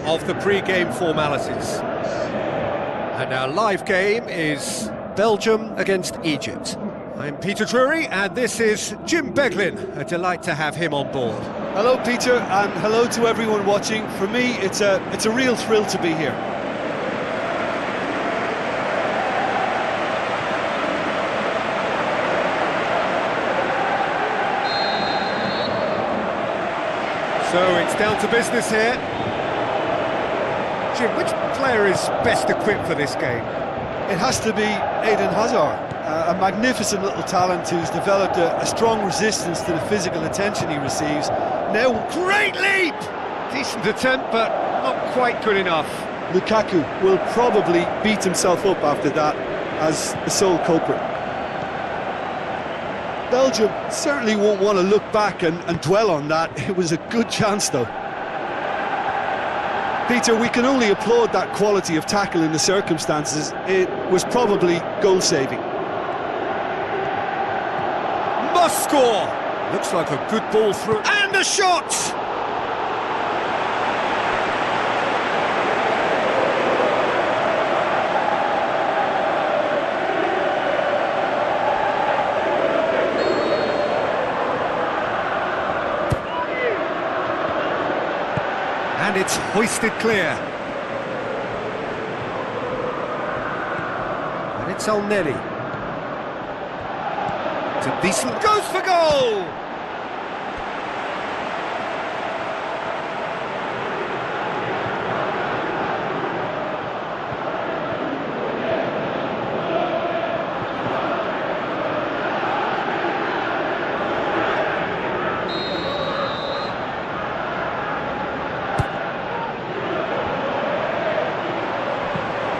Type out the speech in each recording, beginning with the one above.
of the pre-game formalities. And our live game is Belgium against Egypt. I'm Peter Drury, and this is Jim Beglin. A delight to have him on board. Hello, Peter, and hello to everyone watching. For me, it's a real thrill to be here. So it's down to business here. Jim, which player is best equipped for this game? It has to be Eden Hazard, a magnificent little talent who's developed a strong resistance to the physical attention he receives. Now, great leap! Decent attempt, but not quite good enough. Lukaku will probably beat himself up after that as the sole culprit. Belgium certainly won't want to look back and dwell on that. It was a good chance, though. Peter, we can only applaud that quality of tackle in the circumstances. It was probably goal-saving. Must score! Looks like a good ball through. And a shot! And it's hoisted clear. And it's Elneny. It's a decent... goes for goal!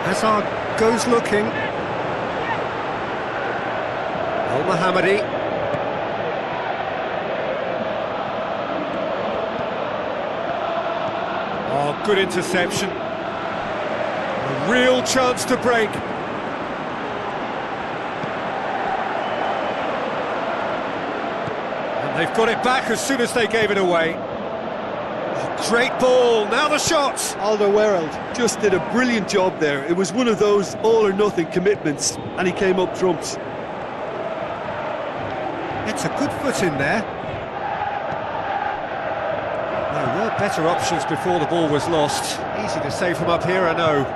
Hazard goes looking. MOHAMEDY. Oh, good interception. A real chance to break. And they've got it back as soon as they gave it away. Great ball, now the shot! Alderweireld just did a brilliant job there. It was one of those all-or-nothing commitments, and he came up trumps. It's a good foot in there. There were better options before the ball was lost. Easy to say from up here, I know.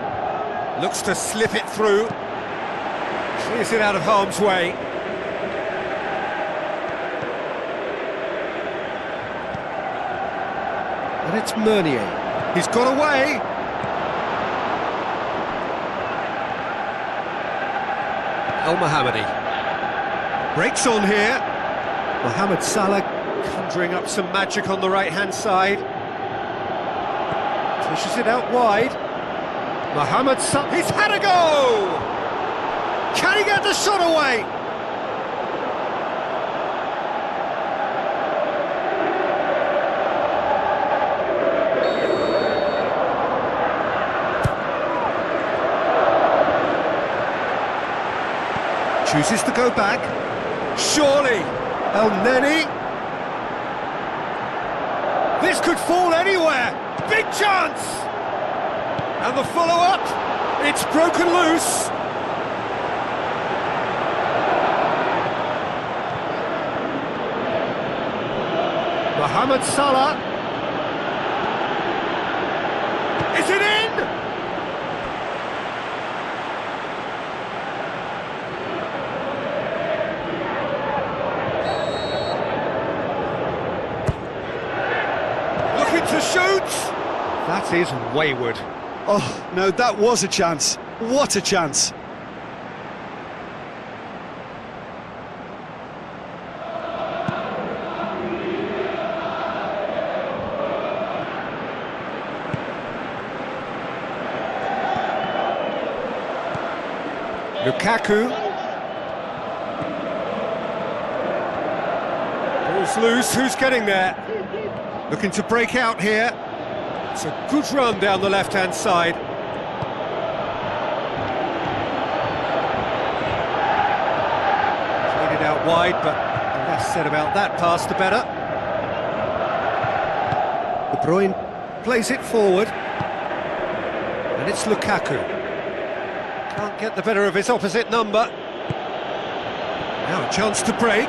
Looks to slip it through. Clears it out of harm's way. And it's MEUNIER. He's got away. MOHAMEDY. Breaks on here. Mohamed Salah conjuring up some magic on the right-hand side. Pushes it out wide. Mohamed Salah. He's had a go! Can he get the shot away? Chooses to go back. Surely, Elneny. This could fall anywhere. Big chance. And the follow-up. It's broken loose. Mohamed Salah. Is it in? To shoot! That is wayward. Oh, no, that was a chance. What a chance. Lukaku. Ball's loose, who's getting there? Looking to break out here. It's a good run down the left-hand side. Played it out wide, but the less said about that pass, the better. De Bruyne plays it forward. And it's Lukaku. Can't get the better of his opposite number. Now a chance to break.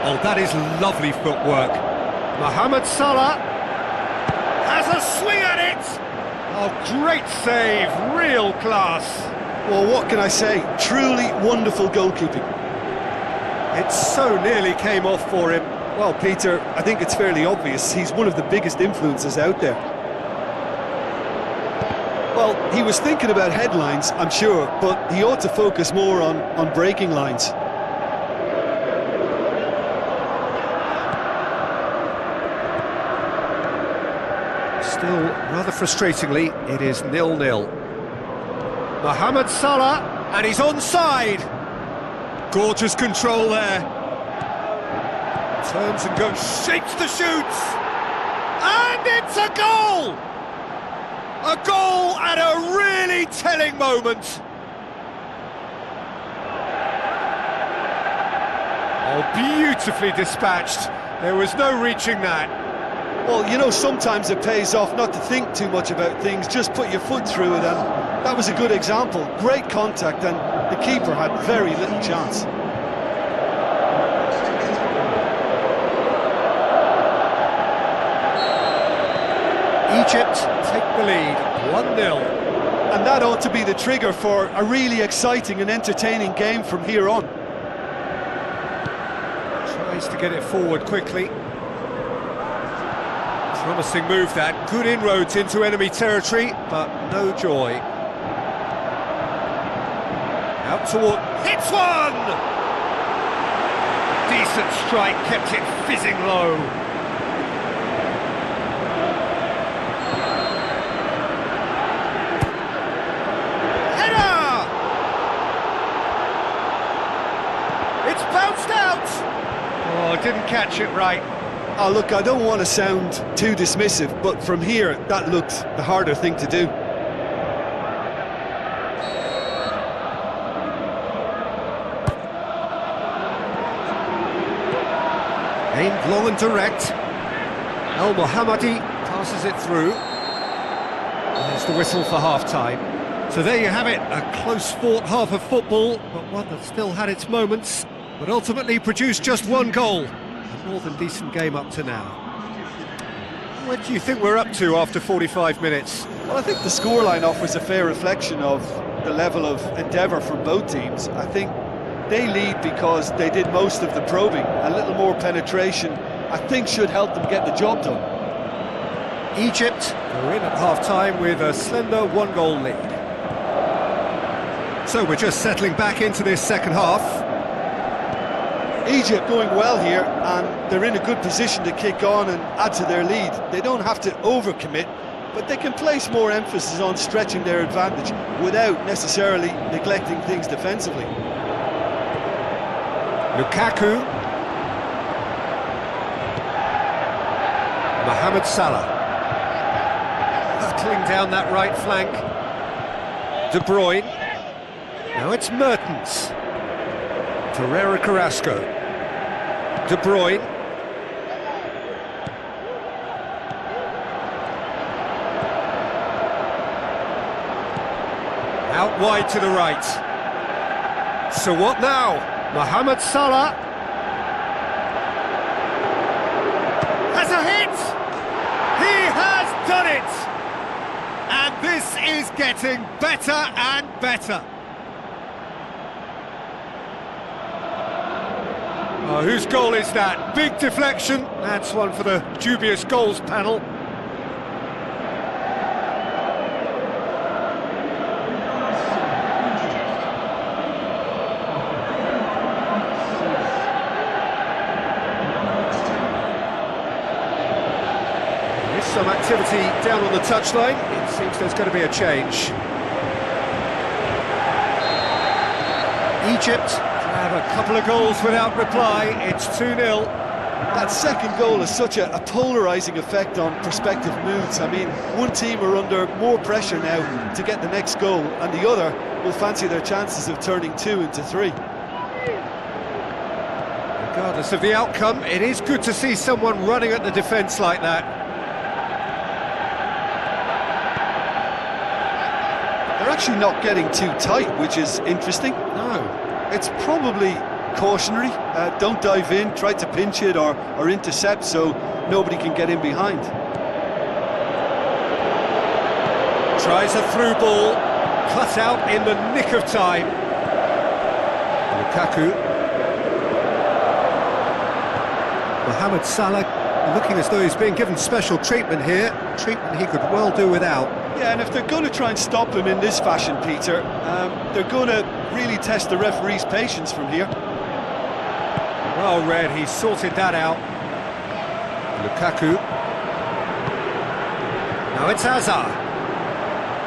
Oh, that is lovely footwork. Mohamed Salah has a swing at it. Oh, great save, real class. Well, what can I say? Truly wonderful goalkeeping. It so nearly came off for him. Well, Peter, I think it's fairly obvious. He's one of the biggest influences out there. Well, he was thinking about headlines, I'm sure, but he ought to focus more on breaking lines. Still, rather frustratingly, it is 0-0. Mohamed Salah, and he's onside. Gorgeous control there. Turns and goes, shakes the shoots, and it's a goal! A goal at a really telling moment. Oh, beautifully dispatched. There was no reaching that. Well, you know, sometimes it pays off not to think too much about things, just put your foot through it, and that was a good example. Great contact, and the keeper had very little chance. Egypt take the lead, 1-0. And that ought to be the trigger for a really exciting and entertaining game from here on. Tries to get it forward quickly. Promising move that, good inroads into enemy territory, but no joy. Out toward, hits one! Decent strike, kept it fizzing low. Header! It's bounced out! Oh, didn't catch it right. Oh, look, I don't want to sound too dismissive, but from here, that looked the harder thing to do. Aimed long and direct. Al-Mohamady passes it through. There's the whistle for half-time. So there you have it, a close-fought half of football, but one that still had its moments, but ultimately produced just one goal. A more than decent game up to now. What do you think we're up to after 45 minutes? Well, I think the scoreline offers a fair reflection of the level of endeavour from both teams. I think they lead because they did most of the probing. A little more penetration, I think, should help them get the job done. Egypt are in at half-time with a slender one-goal lead. So we're just settling back into this second half. Egypt going well here, and they're in a good position to kick on and add to their lead. They don't have to overcommit, but they can place more emphasis on stretching their advantage without necessarily neglecting things defensively. Lukaku. Mohamed Salah. Hurtling down that right flank. De Bruyne. Now it's Mertens. To Carrasco. De Bruyne. Out wide to the right. So what now? Mohamed Salah has a hit! He has done it! And this is getting better and better. Oh, whose goal is that? Big deflection. That's one for the dubious goals panel. Some activity down on the touchline. It seems there's going to be a change. Egypt have a couple of goals without reply. It's 2-0. That second goal has such a polarising effect on prospective moods. I mean, one team are under more pressure now to get the next goal, and the other will fancy their chances of turning 2 into 3. Regardless of the outcome, it is good to see someone running at the defence like that. actually not getting too tight, which is interesting. No. It's probably cautionary. Don't dive in, try to pinch it or intercept so nobody can get in behind. Tries a through ball, cut out in the nick of time. Lukaku. Mohamed Salah looking as though he's being given special treatment here, treatment he could well do without. Yeah, and if they're going to try and stop him in this fashion, Peter, they're going to really test the referee's patience from here. Well read, he sorted that out. Lukaku. Now it's HEGAZI.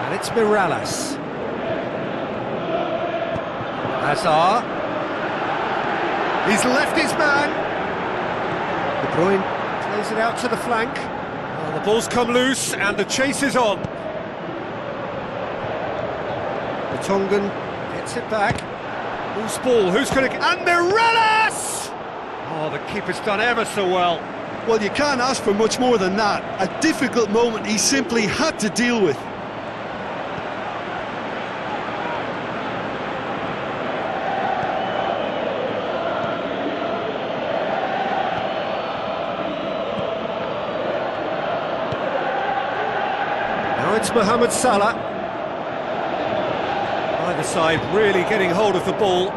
And it's Mirallas. HEGAZI. He's left his man. BRUYNE plays it out to the flank. Well, the ball's come loose and the chase is on. Tongan gets it back. Loose ball, who's going to... And Mirallas! Oh, the keeper's done ever so well. Well, you can't ask for much more than that. A difficult moment he simply had to deal with. Now it's Mohamed Salah. Either side really getting hold of the ball.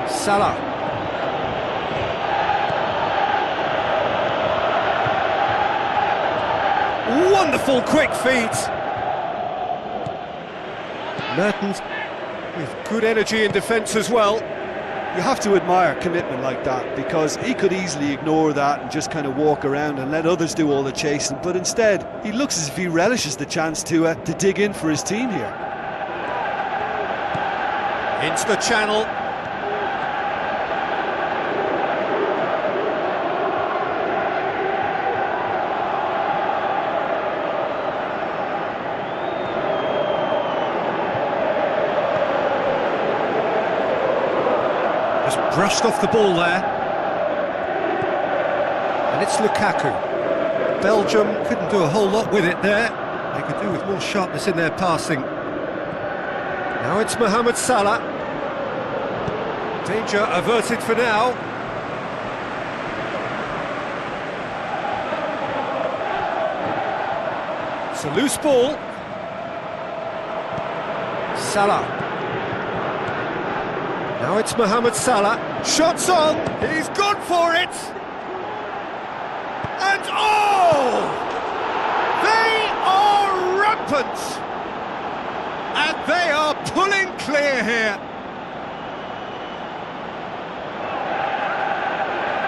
Salah. Wonderful quick feet. Mertens with good energy in defence as well. You have to admire commitment like that, because he could easily ignore that and just kind of walk around and let others do all the chasing, but instead he looks as if he relishes the chance to dig in for his team here. Into the channel. Just brushed off the ball there. And it's Lukaku. Belgium couldn't do a whole lot with it there. They could do with more sharpness in their passing. Now it's Mohamed Salah. Danger averted for now. It's a loose ball. Salah. Now it's Mohamed Salah. Shots on. He's gone for it. And oh! They are rampant. And they are pulling clear here.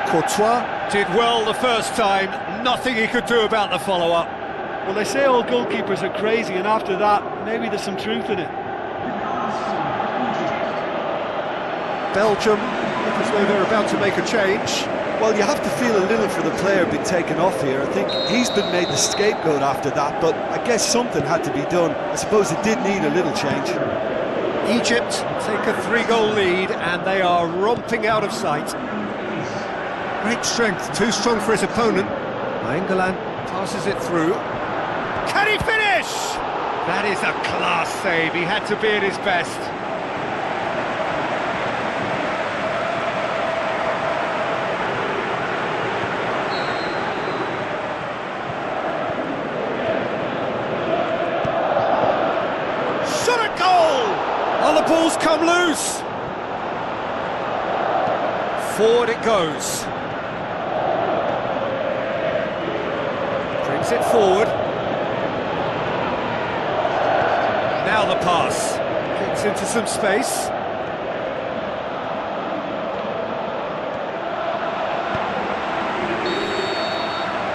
Courtois did well the first time, nothing he could do about the follow-up. Well, they say all goalkeepers are crazy, and after that, maybe there's some truth in it. Belgium look as though they're about to make a change. Well, you have to feel a little for the player being taken off here. I think he's been made the scapegoat after that, but I guess something had to be done. I suppose it did need a little change. Egypt take a 3-goal lead, and they are romping out of sight. Great strength, too strong for his opponent. R.NAINGGOLAN passes it through. Can he finish? That is a class save, he had to be at his best. Shot at goal! Oh, the ball's come loose. Forward it goes. Brings it forward. Now the pass. Gets into some space.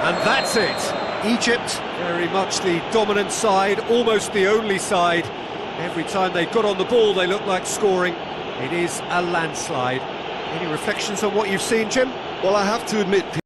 And that's it. Egypt, very much the dominant side, almost the only side. Every time they got on the ball, they looked like scoring. It is a landslide. Any reflections on what you've seen, Jim? Well, I have to admit,